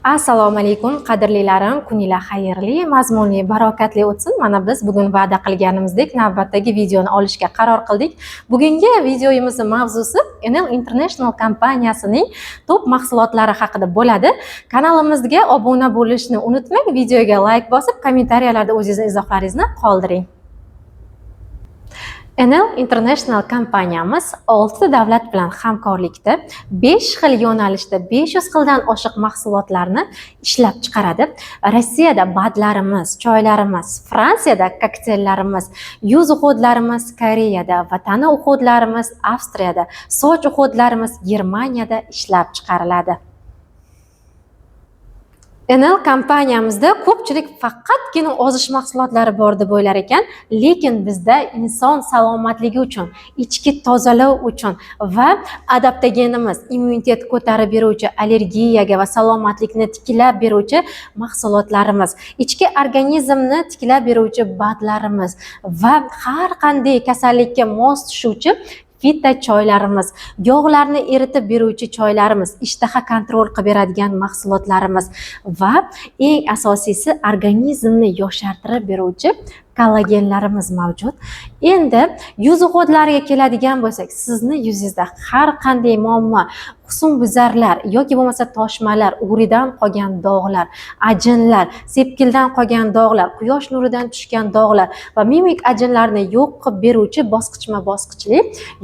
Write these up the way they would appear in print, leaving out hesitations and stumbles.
Assalomu alaykum qadrlilarim, kuninglar xayrli, mazmunli, barokatli o'tsin. Mana biz bugun va'da qilganimizdek navbatdagi videoni olishga qaror qildik. Bugungi videomizning mavzusi Enel International kompaniyasining top mahsulotlari haqida bo'ladi. Kanalimizga obuna bo'lishni unutmang, videoga like bosib, kommentariyalarda o'zingizning izohlaringizni qoldiring. Enel International kompaniyamiz 6 davlat bilan hamkorlikda 5 xil yo'nalishda 500 xildan oshiq mahsulotlarni ishlab chiqaradi. Rossiyada badlarimiz, choylarimiz, Fransiyada kokteyllarimiz, yuz uxudlarimiz Koreyada va tana uxudlarimiz Avstriyada, soch uxudlarimiz Germaniyada ishlab chiqariladi. Enel kompaniyamizda ko'pchilik faqatgina ozish mahsulotlari bor deb o'ylar ekan, lekin bizda inson salomatligi uchun, ichki tozalov uchun va adaptogenimiz, immunitet ko'tarib beruvchi, allergiyaga va salomatlikni tiklab beruvchi mahsulotlarimiz, ichki organizmni tiklab beruvchi badlarimiz va har qanday kasallikka mos tushuvchi fita choylarimiz, yog'larni eritib beruvchi choylarimiz, ishtaha kontrol qilib beradigan mahsulotlarimiz va eng asosiysi organizmni yoshartirib beruvchi kollagenlarimiz mavjud. Endi yuz uxudlariga keladigan bo'lsak, sizni yuzingizda har qanday muammo, husnbuzarlar yoki bo'lmasa toshmalar, o'g'ridan qolgan dog'lar, ajinlar, sepkildan qolgan dog'lar, quyosh nuridan tushgan dog'lar va mimik ajinlarni yo'q qilib beruvchi bosqichma-bosqichli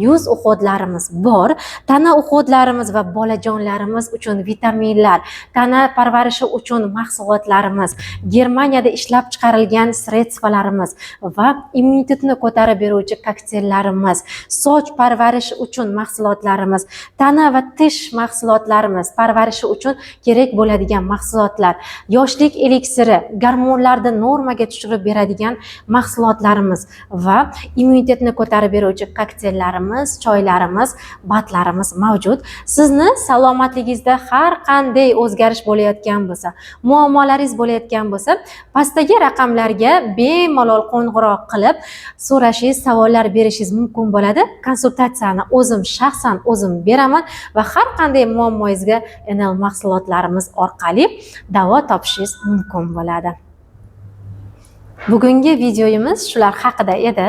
yuz uxudlarimiz bor. Tana uxudlarimiz va bolajonlarimiz uchun vitaminlar, tana parvarishi uchun mahsulotlarimiz, Germaniyada ishlab chiqarilgan sredstvalarimiz va immunitetni ko'tarib beruvchi kokteyllarimiz, soch parvarishi uchun mahsulotlarimiz, tana va tish mahsulotlarimiz, parvarishi uchun kerak bo'ladigan mahsulotlar, yoshlik eliksiri, gormonlarni normaga tushirib beradigan mahsulotlarimiz va immunitetni ko'tarib beruvchi kokteyllarimiz, choylarimiz, badlarimiz mavjud. Sizni salomatligingizda har qanday o'zgarish bo'layotgan bo'lsa, muammolaringiz bo'layotgan bo'lsa, pastdagi raqamlarga bemalol qo'ng'iroq qilib so'rashingiz, savollar berishingiz mumkin bo'ladi. Konsultatsiyani shaxsan o'zim beraman va har qanday muammongizga Enel mahsulotlarimiz orqali davo topishingiz mumkin bo'ladi. Bugungi videomiz shular haqida edi.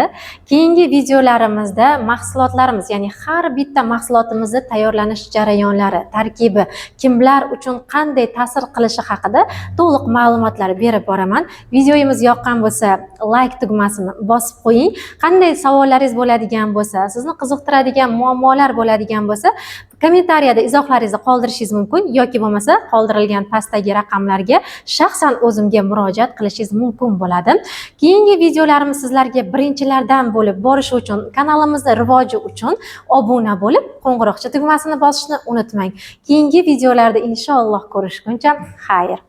Keyingi videolarimizda mahsulotlarimiz, ya'ni har bitta mahsulotimizni tayyorlanish jarayonlari, tarkibi, kimlar uchun qanday ta'sir qilishi haqida to'liq ma'lumotlar berib boraman. Videomiz yoqqan bo'lsa, like tugmasini bosib qo'ying. Qanday savollaringiz bo'ladigan bo'lsa, sizni qiziqtiradigan muammolar bo'ladigan bo'lsa, kommentariyada izohlaringizni qoldirishingiz mumkin yoki bo'lmasa qoldirilgan pastdagi raqamlarga shaxsan o'zimga murojaat qilishingiz mumkin bo'ladi. Keyingi videolarimiz sizlarga birinchilardan bo'lib borishi uchun, kanalimizni rivoji uchun obuna bo'lib, qo'ng'iroqcha tugmasini bosishni unutmang. Keyingi videolarda inshaalloh ko'rishguncha xayr.